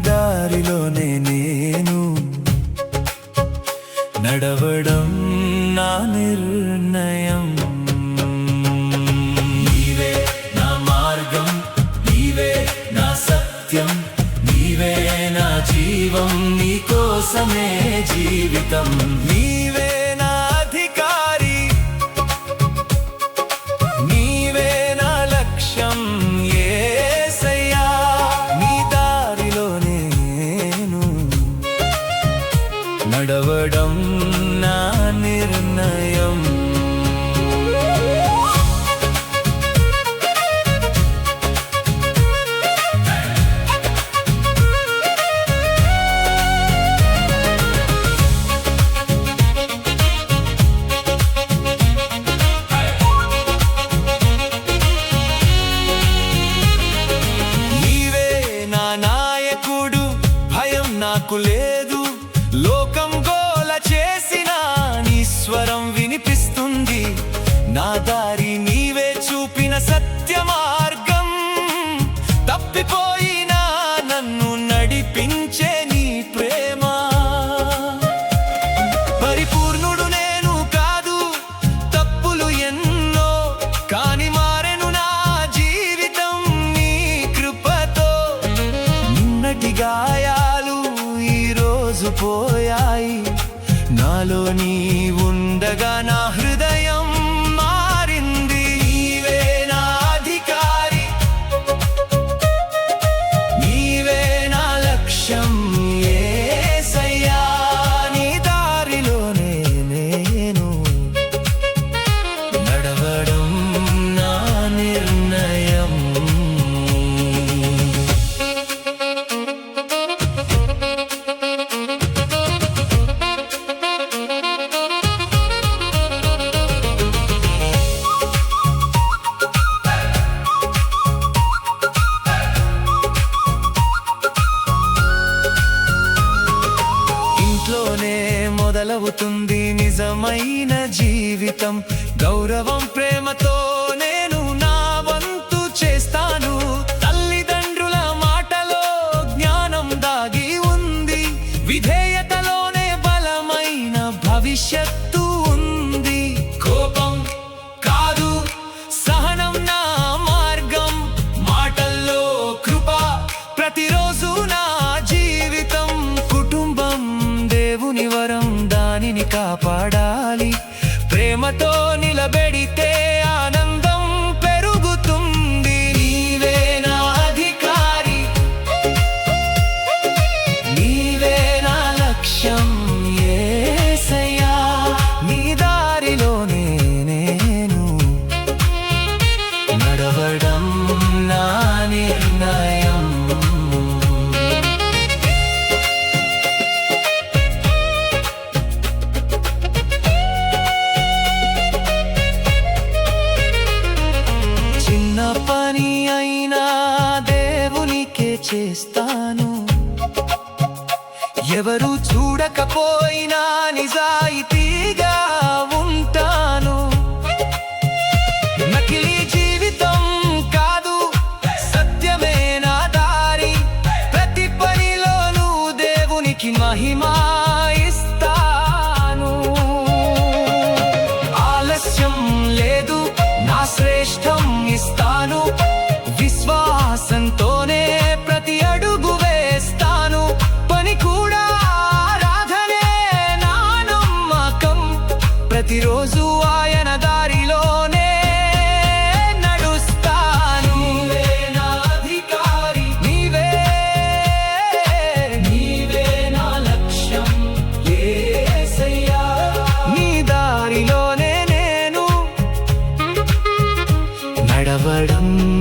దారిలోనే నేను నడవడం నా నిర్ణయం. నీవే నా మార్గం, నీవే నా సత్యం, నీవే నా జీవం, నీకోసమే జీవితం. నీవే నా అధికారి, నీవే నా లక్ష్యం యేసయ్యా. నీ దారిలోనే నేను నడవడం నా నిర్ణయం. నాకు లేదు, లోకం గోల చేసిన నీ స్వరం వినిపిస్తుంది. నా దారి నీవే చూపిన సత్య మార్గం, తప్పిపోయినా నన్ను నడిపించే నీ ప్రేమ. పరిపూర్ణుడు నేను కాదు, తప్పులు ఎన్నో, కాని మారెను నా జీవితం నీ కృపతో. నిన్నటి గాయాలు పోయాయి, నాలో నీ ఉండగా నా హృదయం మారింది. నీవే నా అధికారి, నీవే నా లక్ష్యం యేసయ్యా. నీ దారిలోనే నేను నడవడం నా నిర్ణయం. మొదలవుతుంది నిజమైన జీవితం. గౌరవం ప్రేమతో నేను నా వంతు చేస్తాను. తల్లిదండ్రుల మాటలో జ్ఞానం దాగి ఉంది, విధేయతలోనే బలమైన భవిష్యత్తు ఉంది. కోపం కాదు సహనం నా మార్గం, మాటల్లో కృప ప్రతిరోజు నా జీవితం. కుటుంబం దేవుని వరం, దానిని కాపాడాలి. ప్రేమతో నిలబెడితే ఆనందం పెరుగుతుంది. నీవే నా అధికారి, నీవే నా లక్ష్యం యేసయ్యా. నీ దారిలోనే నేను నడవడం నా నిర్ణయం. పని అయినా దేవునికే చేస్తాను, ఎవరు చూడకపోయినా నిజాయితీగా ఉంటాను. నకిలీ జీవితం కాదు, సత్యమే నా దారి. ప్రతి పనిలోనూ దేవునికి మహిమ ఇస్తాను. ఆలస్యం లేదు, నా శ్రేష్టం ఇస్తాను. విశ్వాసంతోనే ప్రతి అడుగు వేస్తాను. పని కూడా ఆరాధనే నా నమ్మకం. ప్రతిరోజు ఆయన దారిలోనే నడుస్తాను. నీవే నా అధికారి, నీవే నీవే నా లక్ష్యం యేసయ్యా. నీ దారిలోనే నడవడం